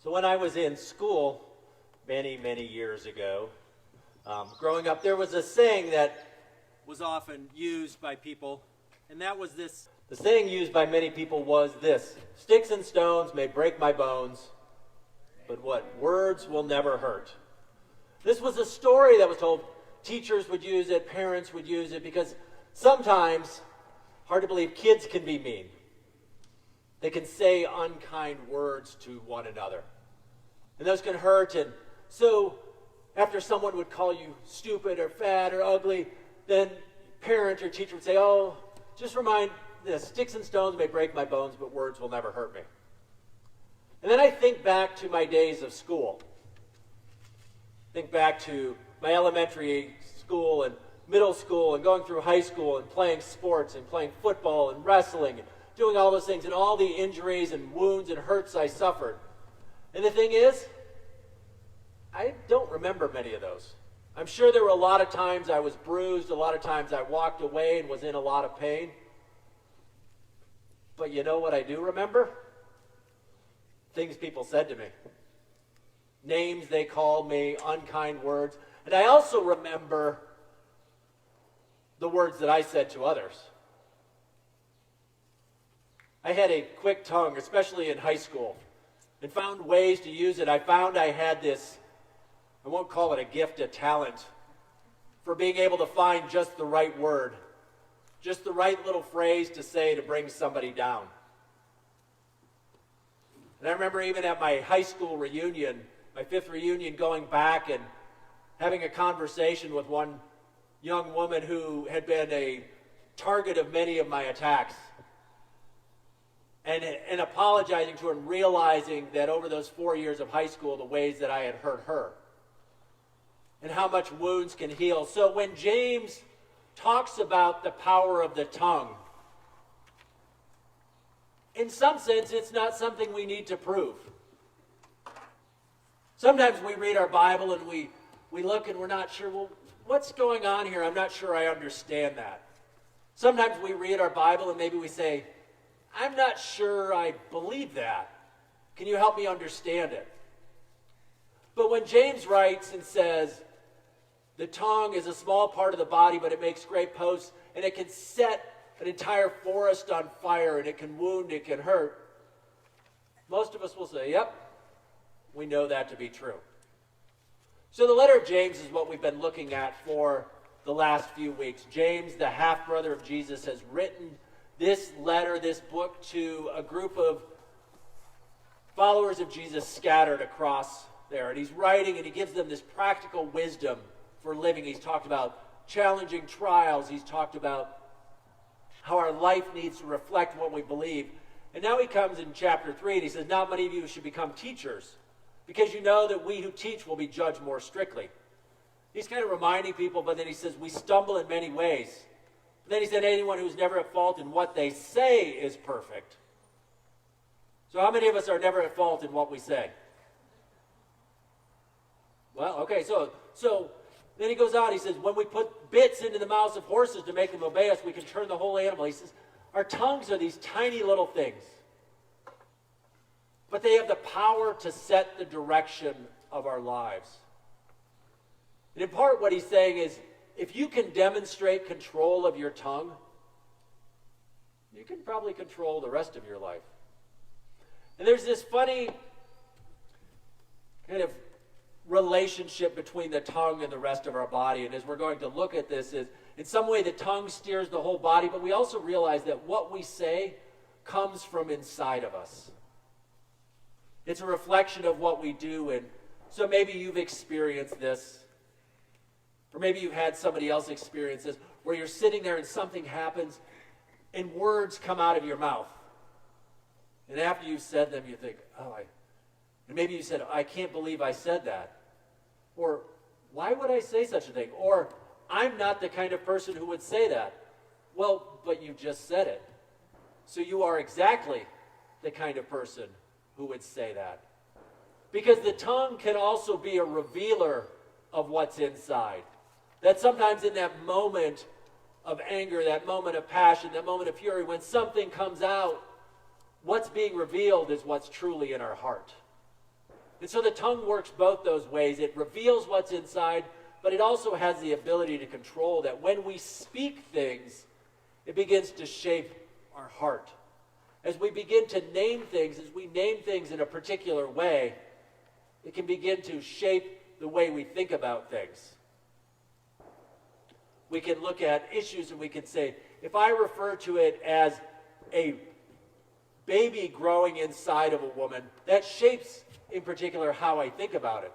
So when I was in school many, many years ago, growing up, there was a saying that was often used by people, and that was this. The saying used by many people was this: sticks and stones may break my bones, but what? Words will never hurt. This was a story that was told. Teachers would use it, parents would use it, because sometimes, hard to believe, kids can be mean. They can say unkind words to one another. And those can hurt. And so after someone would call you stupid or fat or ugly, then parent or teacher would say, oh, just remind this, sticks and stones may break my bones, but words will never hurt me. And then I think back to my days of school. Think back to my elementary school and middle school and going through high school and playing sports and playing football and wrestling and doing all those things and all the injuries and wounds and hurts I suffered. And the thing is, I don't remember many of those. I'm sure there were a lot of times I was bruised, a lot of times I walked away and was in a lot of pain. But you know what I do remember? Things people said to me. Names they called me, unkind words. And I also remember the words that I said to others. I had a quick tongue, especially in high school, and found ways to use it. I found I had this, I won't call it a gift, a talent, for being able to find just the right word, just the right little phrase to say to bring somebody down. And I remember even at my high school reunion, my fifth reunion, going back and having a conversation with one young woman who had been a target of many of my attacks. And apologizing to her and realizing that over those 4 years of high school, the ways that I had hurt her and how much wounds can heal. So when James talks about the power of the tongue, in some sense, it's not something we need to prove. Sometimes we read our Bible and we look and we're not sure, well, what's going on here? I'm not sure I understand that. Sometimes we read our Bible and maybe we say, I'm not sure I believe that. Can you help me understand it? But when James writes and says, the tongue is a small part of the body, but it makes great posts, and it can set an entire forest on fire, and it can wound, it can hurt, most of us will say, yep, we know that to be true. So the letter of James is what we've been looking at for the last few weeks. James, the half-brother of Jesus, has written this letter, this book, to a group of followers of Jesus scattered across there. And he's writing and he gives them this practical wisdom for living. He's talked about challenging trials. He's talked about how our life needs to reflect what we believe. And now he comes in chapter 3 and he says, not many of you should become teachers, because you know that we who teach will be judged more strictly. He's kind of reminding people, but then he says, we stumble in many ways. Then he said, anyone who's never at fault in what they say is perfect. So how many of us are never at fault in what we say? Well, okay, so then he goes on, he says, when we put bits into the mouths of horses to make them obey us, we can turn the whole animal. He says, our tongues are these tiny little things, but they have the power to set the direction of our lives. And in part what he's saying is, if you can demonstrate control of your tongue, you can probably control the rest of your life. And there's this funny kind of relationship between the tongue and the rest of our body. And as we're going to look at this, is in some way the tongue steers the whole body, but we also realize that what we say comes from inside of us. It's a reflection of what we do. And so maybe you've experienced this. Or maybe you've had somebody else experience this, where you're sitting there and something happens and words come out of your mouth. And after you've said them, you think, and maybe you said, I can't believe I said that. Or, why would I say such a thing? Or, I'm not the kind of person who would say that. Well, but you just said it. So you are exactly the kind of person who would say that. Because the tongue can also be a revealer of what's inside. That sometimes in that moment of anger, that moment of passion, that moment of fury, when something comes out, what's being revealed is what's truly in our heart. And so the tongue works both those ways. It reveals what's inside, but it also has the ability to control that when we speak things, it begins to shape our heart. As we begin to name things, as we name things in a particular way, it can begin to shape the way we think about things. We can look at issues and we can say, if I refer to it as a baby growing inside of a woman, that shapes in particular how I think about it.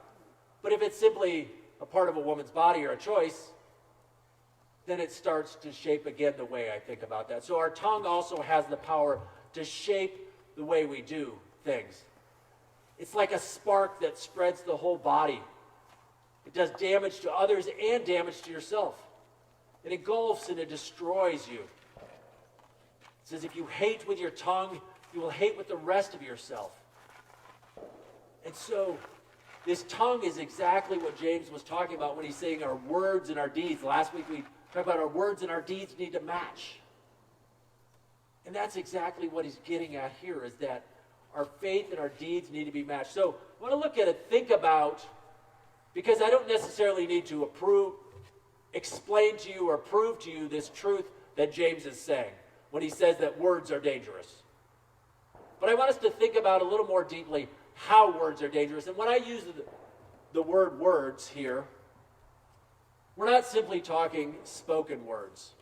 But if it's simply a part of a woman's body or a choice, then it starts to shape again the way I think about that. So our tongue also has the power to shape the way we do things. It's like a spark that spreads the whole body. It does damage to others and damage to yourself. It engulfs and it destroys you. It says if you hate with your tongue, you will hate with the rest of yourself. And so this tongue is exactly what James was talking about when he's saying our words and our deeds. Last week we talked about our words and our deeds need to match. And that's exactly what he's getting at here, is that our faith and our deeds need to be matched. So I want to look at it, think about, because I don't necessarily need to explain to you or prove to you this truth that James is saying when he says that words are dangerous. But I want us to think about a little more deeply how words are dangerous. And when I use the word words here, we're not simply talking spoken words.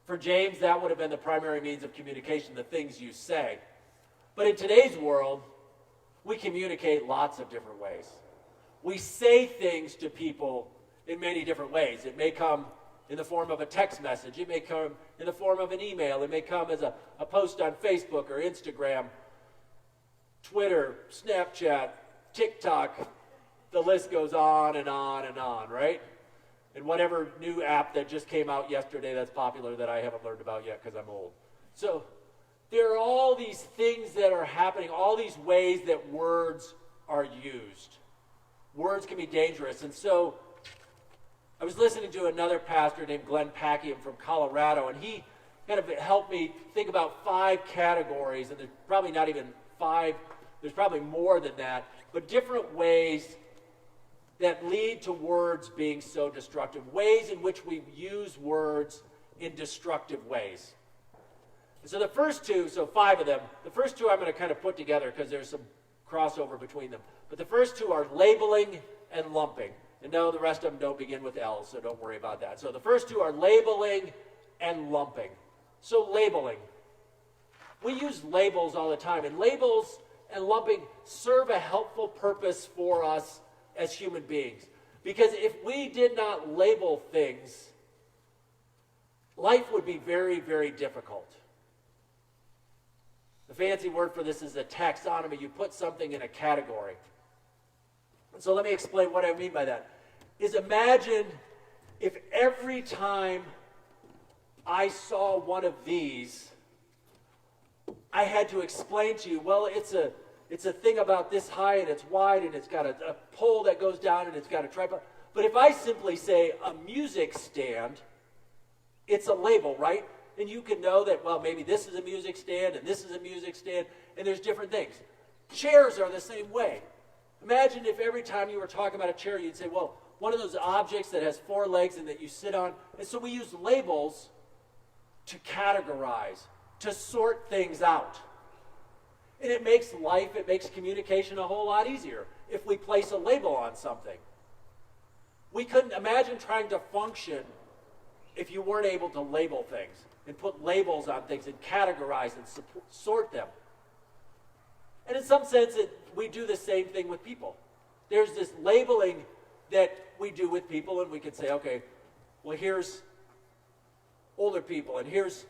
For James, that would have been the primary means of communication, the things you say. But in today's world, we communicate lots of different ways. We say things to people in many different ways. It may come in the form of a text message. It may come in the form of an email. It may come as a post on Facebook or Instagram, Twitter, Snapchat, TikTok. The list goes on and on and on, right? And whatever new app that just came out yesterday that's popular that I haven't learned about yet because I'm old. So there are all these things that are happening, all these ways that words are used. Words can be dangerous. And so I was listening to another pastor named Glenn Packiam from Colorado, and he kind of helped me think about 5 categories, and there's probably not even 5, there's probably more than that, but different ways that lead to words being so destructive, ways in which we use words in destructive ways. And so the first 2, so 5 of them, the first 2 I'm going to kind of put together because there's some crossover between them. But the first 2 are labeling and lumping. And no, the rest of them don't begin with L, so don't worry about that. So the first 2 are labeling and lumping. So labeling. We use labels all the time, and labels and lumping serve a helpful purpose for us as human beings. Because if we did not label things, life would be very, very difficult. The fancy word for this is a taxonomy. You put something in a category. So let me explain what I mean by that. Is imagine if every time I saw one of these, I had to explain to you, well, it's a thing about this high and it's wide and it's got a pole that goes down and it's got a tripod. But if I simply say a music stand, it's a label, right? And you can know that, well, maybe this is a music stand and this is a music stand, and there's different things. Chairs are the same way. Imagine if every time you were talking about a chair, you'd say, well, one of those objects that has 4 legs and that you sit on. And so we use labels to categorize, to sort things out. And it makes life, it makes communication a whole lot easier if we place a label on something. We couldn't imagine trying to function if you weren't able to label things and put labels on things and categorize and sort them. And in some sense, we do the same thing with people. There's this labeling that we do with people, and we can say, okay, well, here's older people, and here's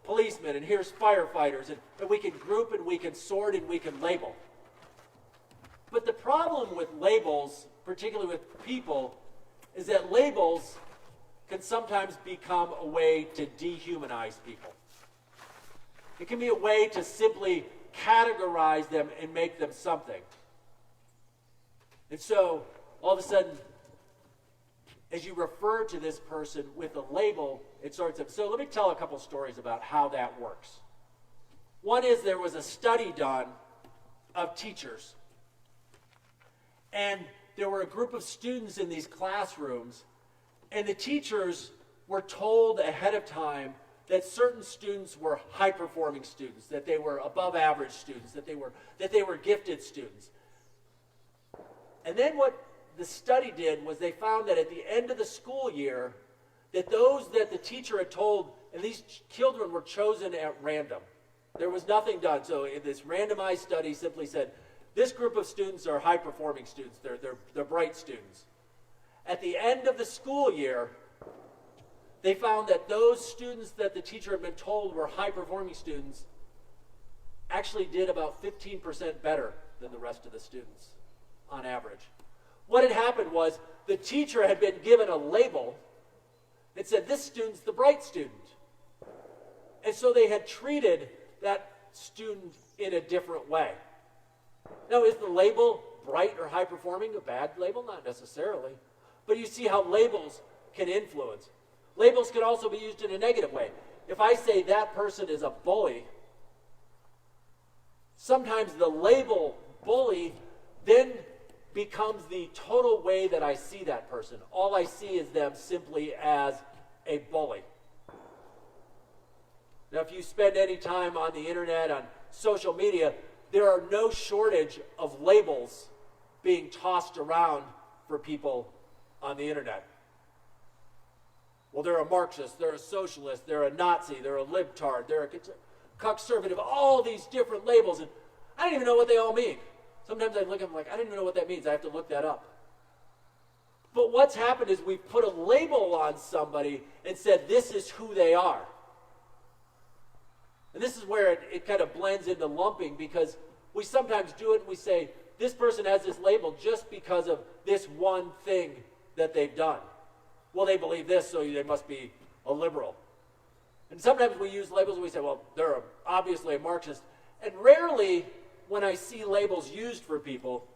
policemen, and here's firefighters, and we can group, and we can sort, and we can label. But the problem with labels, particularly with people, is that labels can sometimes become a way to dehumanize people. It can be a way to simply categorize them and make them something. And so, all of a sudden, as you refer to this person with a label, it sorts of. So let me tell a couple stories about how that works. One is there was a study done of teachers. And there were a group of students in these classrooms, and the teachers were told ahead of time that certain students were high-performing students, that they were above-average students, that they were gifted students. And then what the study did was they found that at the end of the school year, that those that the teacher had told, and these children were chosen at random. There was nothing done. So in this randomized study simply said, this group of students are high-performing students. They're bright students. At the end of the school year, they found that those students that the teacher had been told were high-performing students actually did about 15% better than the rest of the students on average. What had happened was the teacher had been given a label and said, this student's the bright student. And so they had treated that student in a different way. Now, is the label bright or high-performing a bad label? Not necessarily. But you see how labels can influence. Labels can also be used in a negative way. If I say that person is a bully, sometimes the label bully then becomes the total way that I see that person. All I see is them simply as a bully. Now, if you spend any time on the internet, on social media, there are no shortage of labels being tossed around for people on the internet. Well, they're a Marxist, they're a socialist, they're a Nazi, they're a libtard, they're a conservative, all these different labels, and I don't even know what they all mean. Sometimes I look at them like, I don't even know what that means. I have to look that up. But what's happened is we've put a label on somebody and said, this is who they are. And this is where it kind of blends into lumping, because we sometimes do it and we say, this person has this label just because of this one thing that they've done. Well, they believe this, so they must be a liberal. And sometimes we use labels and we say, well, they're obviously a Marxist. And rarely, when I see labels used for people,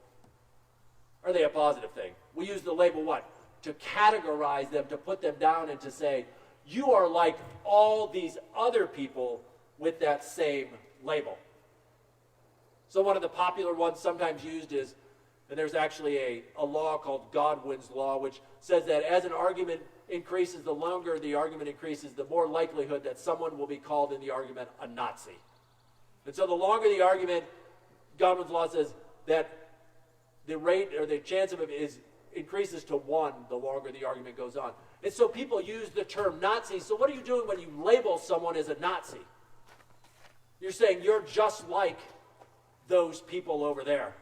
are they a positive thing. We use the label what? To categorize them, to put them down, and to say, you are like all these other people with that same label. So one of the popular ones sometimes used is, and there's actually a law called Godwin's law, which says that as an argument increases, the longer the argument increases, the more likelihood that someone will be called in the argument a Nazi. And so the longer the argument, Godwin's law says that the rate or the chance of it increases to 1 the longer the argument goes on. And so people use the term Nazi. So what are you doing when you label someone as a Nazi? You're saying you're just like those people over there.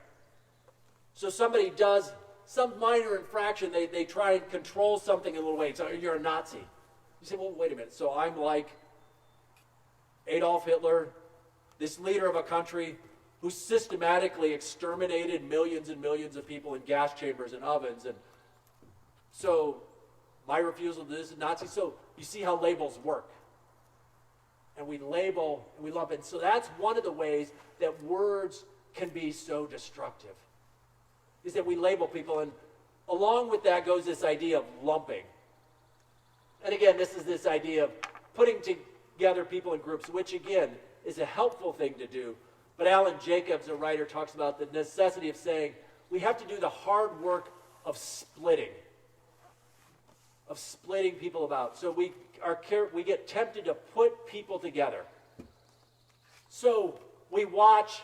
So somebody does some minor infraction, they try and control something in a little way, so you're a Nazi. You say, well, wait a minute, so I'm like Adolf Hitler, this leader of a country who systematically exterminated millions and millions of people in gas chambers and ovens, and so my refusal to this is Nazi. So you see how labels work. And we label and we lump it. So that's one of the ways that words can be so destructive, is that we label people, and along with that goes this idea of lumping. And again, this is this idea of putting together people in groups, which again is a helpful thing to do. But Alan Jacobs, a writer, talks about the necessity of saying we have to do the hard work of splitting people about. So we get tempted to put people together. So we watch.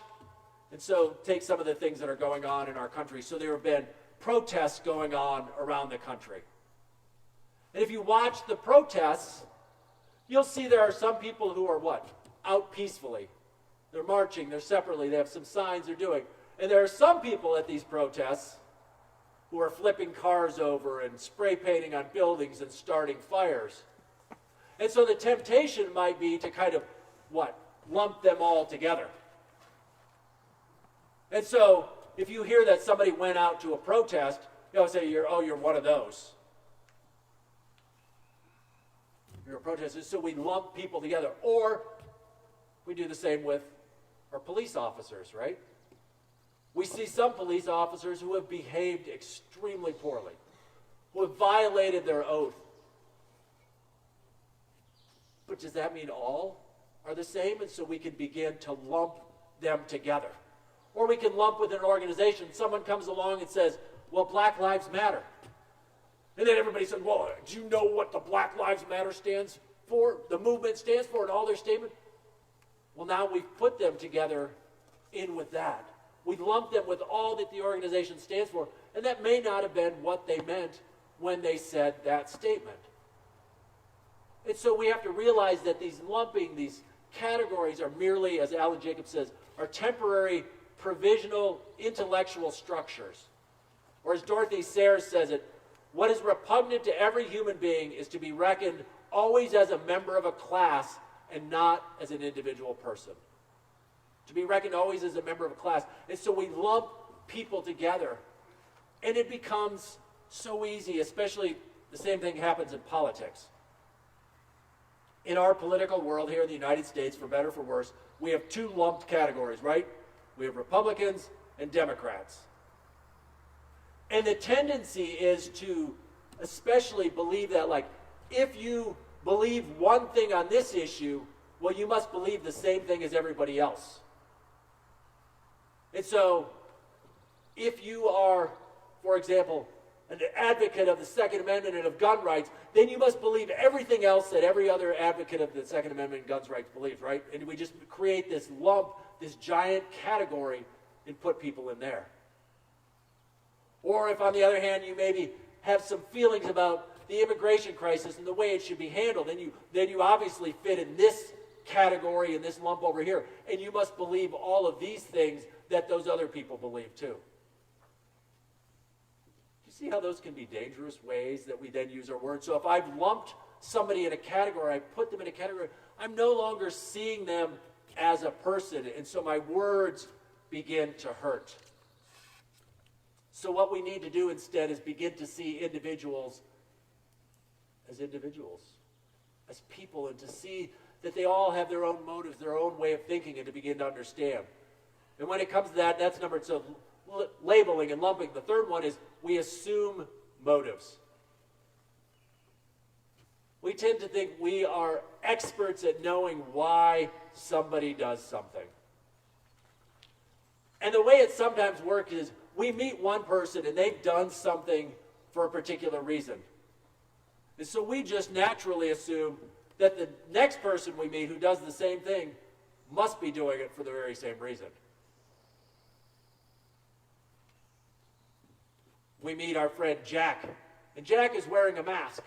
And so take some of the things that are going on in our country. So there have been protests going on around the country. And if you watch the protests, you'll see there are some people who are what? Out peacefully. They're marching, they're separately, they have some signs they're doing. And there are some people at these protests who are flipping cars over and spray painting on buildings and starting fires. And so the temptation might be to kind of, what? Lump them all together. And so, if you hear that somebody went out to a protest, you'll say, you're one of those. You're a protester. So we lump people together. Or we do the same with our police officers, right? We see some police officers who have behaved extremely poorly, who have violated their oath. But does that mean all are the same? And so we can begin to lump them together. Or we can lump with an organization. Someone comes along and says, well, Black Lives Matter. And then everybody says, well, do you know what the Black Lives Matter stands for? The movement stands for in all their statements? Well, now we've put them together in with that. We lump them with all that the organization stands for, and that may not have been what they meant when they said that statement. And so we have to realize that these lumping, these categories are merely, as Alan Jacobs says, are temporary, provisional, intellectual structures. Or as Dorothy Sayers says it, what is repugnant to every human being is to be reckoned always as a member of a class and not as an individual person. To be reckoned always as a member of a class. And so we lump people together. And it becomes so easy, especially the same thing happens in politics. In our political world here in the United States, for better or for worse, we have two lumped categories, right? We have Republicans and Democrats. And the tendency is to especially believe that, like, if you believe one thing on this issue, well, you must believe the same thing as everybody else. And so, if you are, for example, an advocate of the Second Amendment and of gun rights, then you must believe everything else that every other advocate of the Second Amendment and gun rights believes, right? And we just create this lump, this giant category, and put people in there. Or if, on the other hand, you maybe have some feelings about the immigration crisis and the way it should be handled, then you obviously fit in this category and this lump over here. And you must believe all of these things that those other people believe too. You see how those can be dangerous ways that we then use our words? So if I've lumped somebody in a category, I put them in a category, I'm no longer seeing them as a person, and so my words begin to hurt. So what we need to do instead is begin to see individuals, as people, and to see that they all have their own motives, their own way of thinking, and to begin to understand. And when it comes to that, that's number two. So labeling and lumping. The third one is we assume motives. We tend to think we are experts at knowing why somebody does something. And the way it sometimes works is we meet one person and they've done something for a particular reason. And so we just naturally assume that the next person we meet who does the same thing must be doing it for the very same reason. We meet our friend Jack, and Jack is wearing a mask.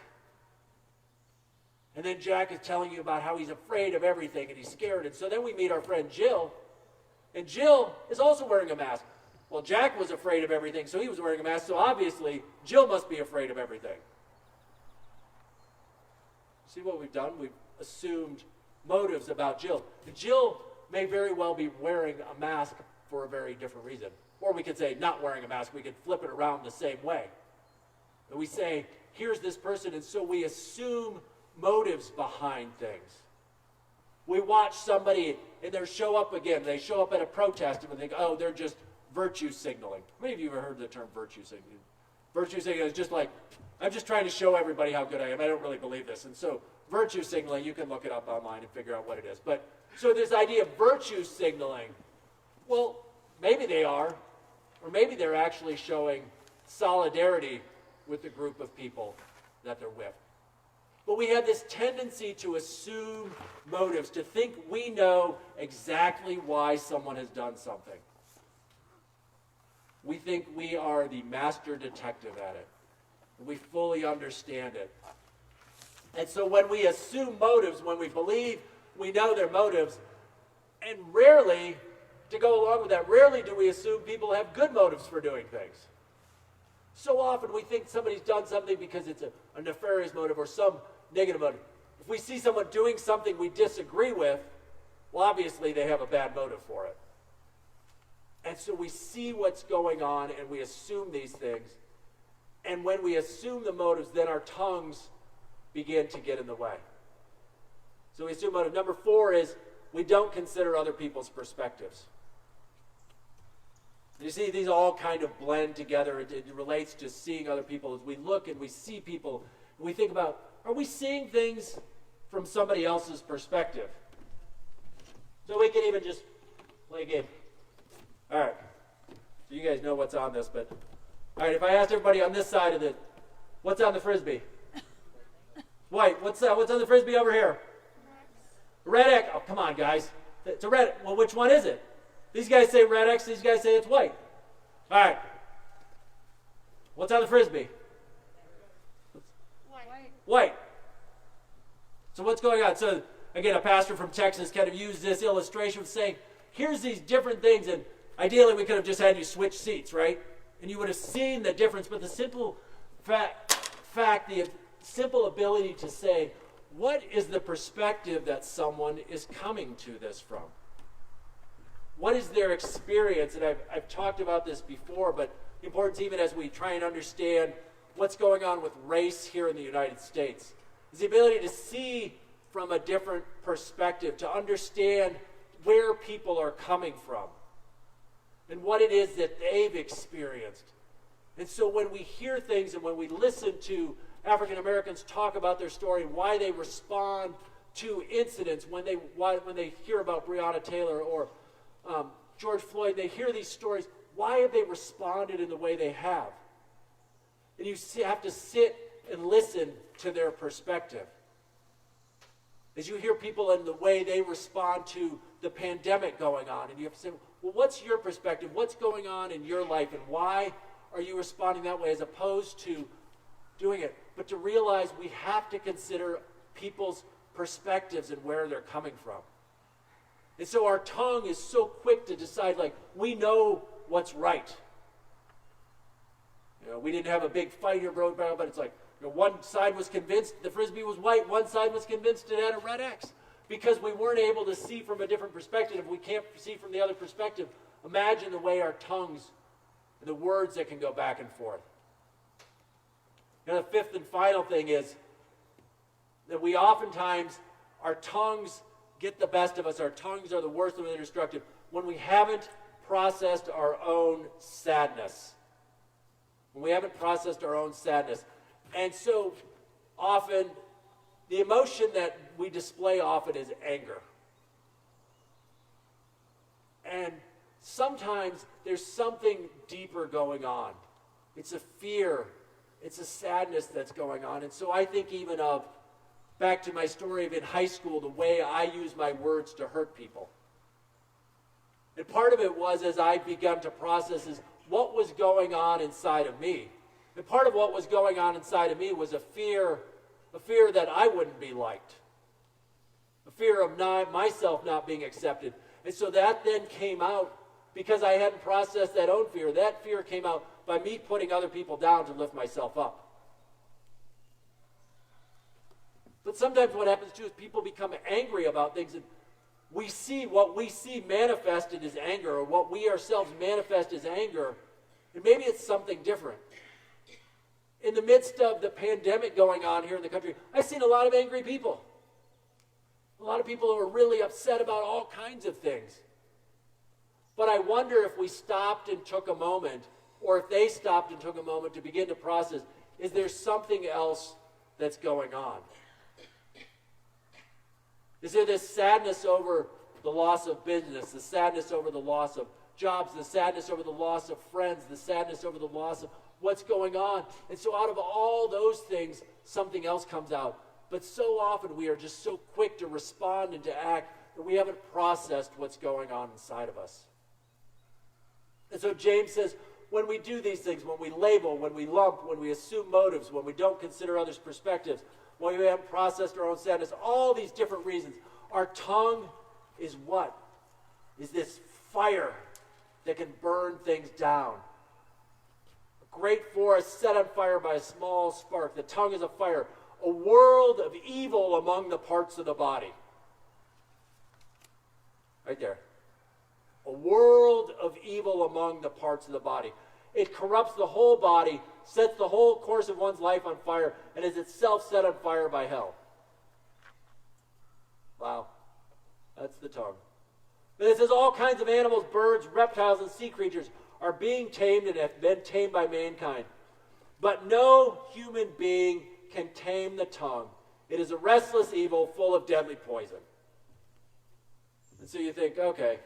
And then Jack is telling you about how he's afraid of everything and he's scared. And so then we meet our friend Jill, and Jill is also wearing a mask. Well, Jack was afraid of everything, so he was wearing a mask, so obviously Jill must be afraid of everything. See what we've done? We've assumed motives about Jill. And Jill may very well be wearing a mask for a very different reason. Or we could say not wearing a mask. We could flip it around the same way. And we say, here's this person, and so we assume motives behind things. We watch somebody and they show up again. They show up at a protest and we think, oh, they're just virtue signaling. How many of you have ever heard the term virtue signaling? Virtue signaling is just like, I'm just trying to show everybody how good I am. I don't really believe this. And so virtue signaling, you can look it up online and figure out what it is. But so this idea of virtue signaling, well, maybe they are, or maybe they're actually showing solidarity with the group of people that they're with. But we have this tendency to assume motives, to think we know exactly why someone has done something. We think we are the master detective at it. We fully understand it. And so when we assume motives, when we believe we know their motives, and rarely, to go along with that, rarely do we assume people have good motives for doing things. So often we think somebody's done something because it's a nefarious motive or some negative motive. If we see someone doing something we disagree with, well, obviously they have a bad motive for it. And so we see what's going on and we assume these things. And when we assume the motives, then our tongues begin to get in the way. So we assume motive. Number 4 is we don't consider other people's perspectives. You see, these all kind of blend together. It relates to seeing other people. As we look and we see people, and we think about, are we seeing things from somebody else's perspective? So we can even just play a game. All right. So you guys know what's on this, but all right, if I asked everybody on this side of it, what's on the Frisbee? White. What's on the Frisbee over here? Red X. Oh, come on, guys. It's a red. Well, which one is it? These guys say red X. These guys say it's white. All right. What's on the Frisbee? White. So what's going on? So again, a pastor from Texas kind of used this illustration of saying, here's these different things, and ideally we could have just had you switch seats, right? And you would have seen the difference, but the simple fact, the simple ability to say, what is the perspective that someone is coming to this from? What is their experience? And I've talked about this before, but the importance even as we try and understand what's going on with race here in the United States is the ability to see from a different perspective, to understand where people are coming from and what it is that they've experienced. And so when we hear things and when we listen to African Americans talk about their story and why they respond to incidents, when they hear about Breonna Taylor or George Floyd, they hear these stories. Why have they responded in the way they have? And you have to sit and listen to their perspective. As you hear people and the way they respond to the pandemic going on, and you have to say, well, what's your perspective? What's going on in your life, and why are you responding that way as opposed to doing it? But to realize we have to consider people's perspectives and where they're coming from. And so our tongue is so quick to decide, like, we know what's right. You know, we didn't have a big fight here, bro, but it's like, you know, one side was convinced the Frisbee was white, one side was convinced it had a red X. Because we weren't able to see from a different perspective. If we can't see from the other perspective, imagine the way our tongues and the words that can go back and forth. And the fifth and final thing is that we oftentimes, our tongues get the best of us. Our tongues are the worst of the destructive when we haven't processed our own sadness. When we haven't processed our own sadness. And so often, the emotion that we display often is anger. And sometimes there's something deeper going on. It's a fear. It's a sadness that's going on. And so I think even of, back to my story of in high school, the way I use my words to hurt people. And part of it was, as I began to process, is what was going on inside of me. And part of what was going on inside of me was a fear that I wouldn't be liked. A fear of myself not being accepted. And so that then came out because I hadn't processed that own fear. That fear came out by me putting other people down to lift myself up. But sometimes what happens too is people become angry about things, and we see what we see manifested as anger, or what we ourselves manifest as anger, and maybe it's something different. In the midst of the pandemic going on here in the country, I've seen a lot of angry people. A lot of people who are really upset about all kinds of things. But I wonder if we stopped and took a moment, or if they stopped and took a moment to begin to process, is there something else that's going on? Is there this sadness over the loss of business, the sadness over the loss of jobs, the sadness over the loss of friends, the sadness over the loss of what's going on? And so out of all those things, something else comes out. But so often we are just so quick to respond and to act that we haven't processed what's going on inside of us. And so James says, when we do these things, when we label, when we lump, when we assume motives, when we don't consider others' perspectives, when we haven't processed our own sadness, all these different reasons, our tongue is what? Is this fire that can burn things down. A great forest set on fire by a small spark. The tongue is a fire. A world of evil among the parts of the body. Right there. A world of evil among the parts of the body. It corrupts the whole body, sets the whole course of one's life on fire, and is itself set on fire by hell. Wow. That's the tongue. But it says all kinds of animals, birds, reptiles, and sea creatures are being tamed and have been tamed by mankind. But no human being can tame the tongue. It is a restless evil full of deadly poison. And so you think, okay,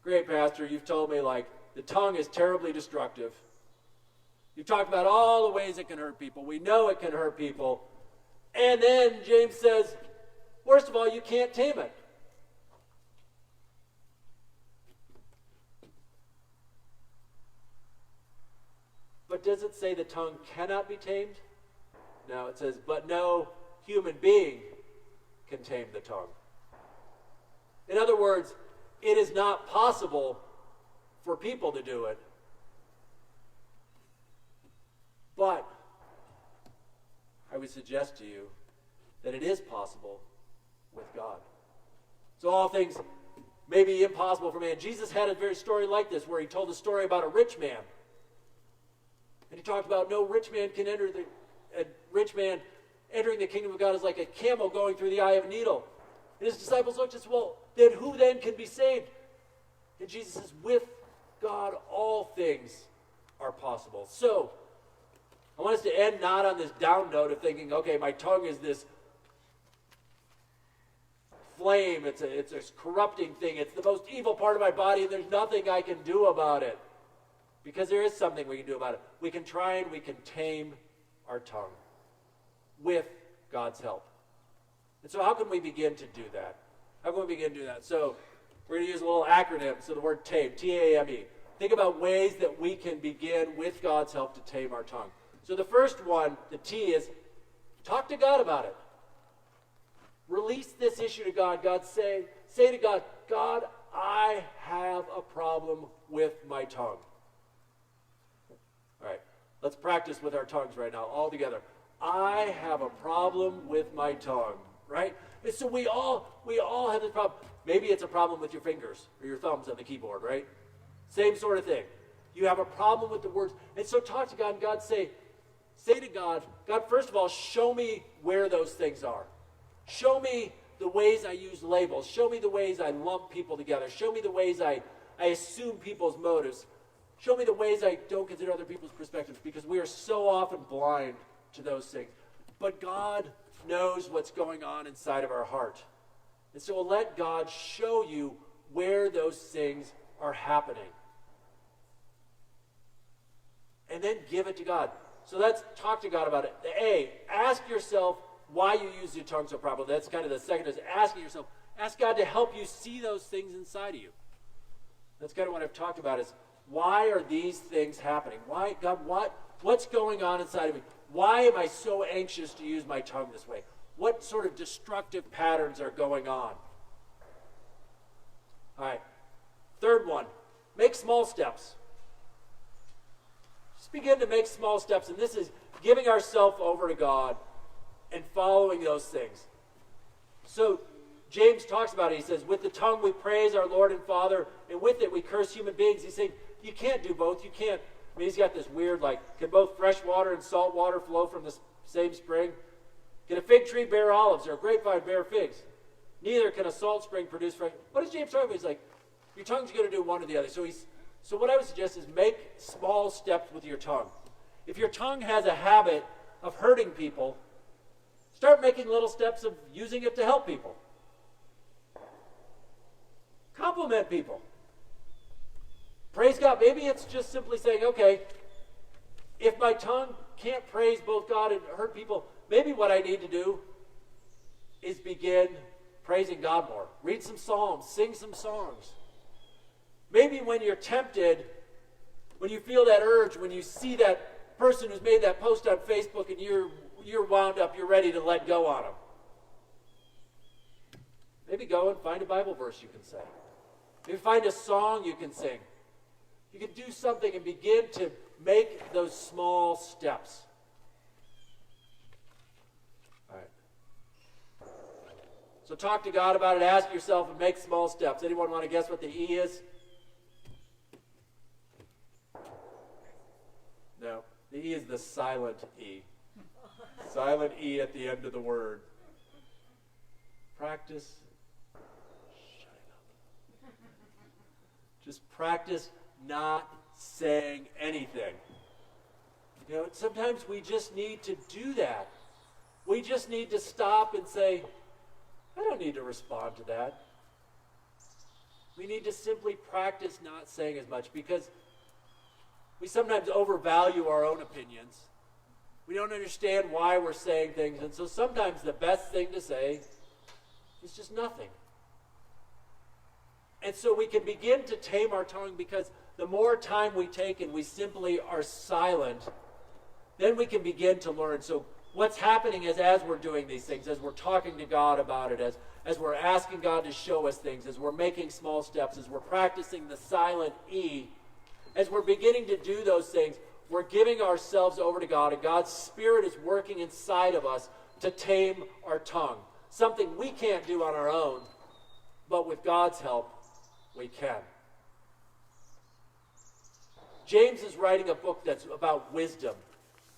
great, Pastor, you've told me, like, the tongue is terribly destructive. You've talked about all the ways it can hurt people. We know it can hurt people. And then James says, worst of all, you can't tame it. But does it say the tongue cannot be tamed? No, it says, but no human being can tame the tongue. In other words, it is not possible for people to do it. But I would suggest to you that it is possible with God. So all things may be impossible for man. Jesus had a very story like this where he told a story about a rich man. And he talked about no rich man can enter a rich man entering the kingdom of God is like a camel going through the eye of a needle. And his disciples looked and said, well, then who then can be saved? And Jesus says, with God, all things are possible. So, I want us to end not on this down note of thinking, okay, my tongue is this flame. It's a corrupting thing. It's the most evil part of my body, and there's nothing I can do about it. Because there is something we can do about it. We can try and we can tame our tongue with God's help. And so how can we begin to do that? How can we begin to do that? So we're going to use a little acronym. So the word tame, T-A-M-E. Think about ways that we can begin with God's help to tame our tongue. So the first one, the T, is talk to God about it. Release this issue to God. God, say to God, God, I have a problem with my tongue. All right, let's practice with our tongues right now, all together. I have a problem with my tongue, right? And so we all have this problem. Maybe it's a problem with your fingers or your thumbs on the keyboard, right? Same sort of thing. You have a problem with the words. And so talk to God, and God say to God, God, first of all, show me where those things are. Show me the ways I use labels. Show me the ways I lump people together. Show me the ways I assume people's motives. Show me the ways I don't consider other people's perspectives, because we are so often blind to those things. But God knows what's going on inside of our heart. And so let God show you where those things are happening. And then give it to God. So let's talk to God about it. The A, ask yourself why you use your tongue so properly. That's kind of the second, is asking yourself. Ask God to help you see those things inside of you. That's kind of what I've talked about, is why are these things happening? Why, God, what's going on inside of me? Why am I so anxious to use my tongue this way? What sort of destructive patterns are going on? All right. Third one, make small steps. Just begin to make small steps, and this is giving ourselves over to God and following those things. So James talks about it. He says, with the tongue we praise our Lord and Father, and with it we curse human beings. He's saying, you can't do both. You can't. I mean, he's got this weird, can both fresh water and salt water flow from the same spring? Can a fig tree bear olives or a grapevine bear figs? Neither can a salt spring produce fresh. What is James talking about? He's like, your tongue's going to do one or the other. So what I would suggest is make small steps with your tongue. If your tongue has a habit of hurting people, start making little steps of using it to help people. Compliment people. Praise God. Maybe it's just simply saying, okay, if my tongue can't praise both God and hurt people, maybe what I need to do is begin praising God more. Read some psalms, sing some songs. Maybe when you're tempted, when you feel that urge, when you see that person who's made that post on Facebook and you're wound up, you're ready to let go on them. Maybe go and find a Bible verse you can say. Maybe find a song you can sing. You can do something and begin to make those small steps. All right. So talk to God about it, ask yourself, and make small steps. Anyone want to guess what the E is? No. The E is the silent E. Silent E at the end of the word. Practice shutting up. Just practice not saying anything. Sometimes we just need to do that. We just need to stop and say, I don't need to respond to that. We need to simply practice not saying as much, because We sometimes overvalue our own opinions. We don't understand why we're saying things, and so sometimes the best thing to say is just nothing. And so we can begin to tame our tongue, because the more time we take and we simply are silent, then we can begin to learn. So what's happening is, as we're doing these things, as we're talking to God about it, as we're asking God to show us things, as we're making small steps, as we're practicing the silent E, as we're beginning to do those things, we're giving ourselves over to God, and God's Spirit is working inside of us to tame our tongue. Something we can't do on our own, but with God's help, we can. James is writing a book that's about wisdom.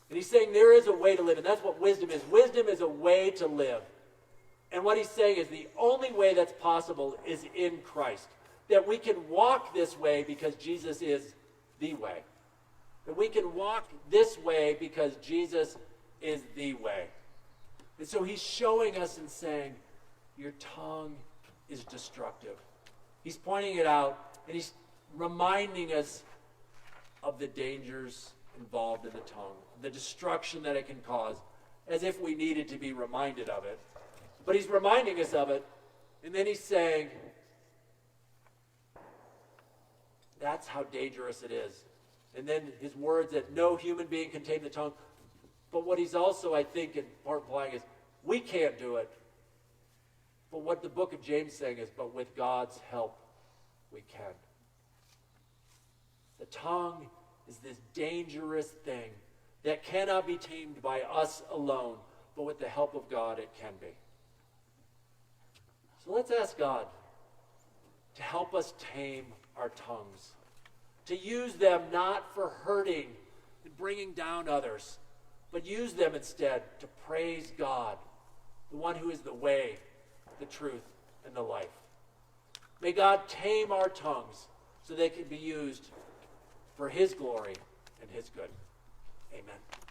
And he's saying there is a way to live, and that's what wisdom is. Wisdom is a way to live. And what he's saying is the only way that's possible is in Christ. That we can walk this way because Jesus is the way. That we can walk this way because Jesus is the way. And so he's showing us and saying, your tongue is destructive. He's pointing it out, and he's reminding us of the dangers involved in the tongue, the destruction that it can cause, as if we needed to be reminded of it. But he's reminding us of it, and then he's saying, that's how dangerous it is. And then his words that no human being can tame the tongue. But what he's also, I think, in part implying is, we can't do it. But what the book of James is saying is, but with God's help, we can. The tongue is this dangerous thing that cannot be tamed by us alone, but with the help of God, it can be. So let's ask God to help us tame our tongues, to use them not for hurting and bringing down others, but use them instead to praise God, the one who is the way, the truth, and the life. May God tame our tongues so they can be used for his glory and his good. Amen.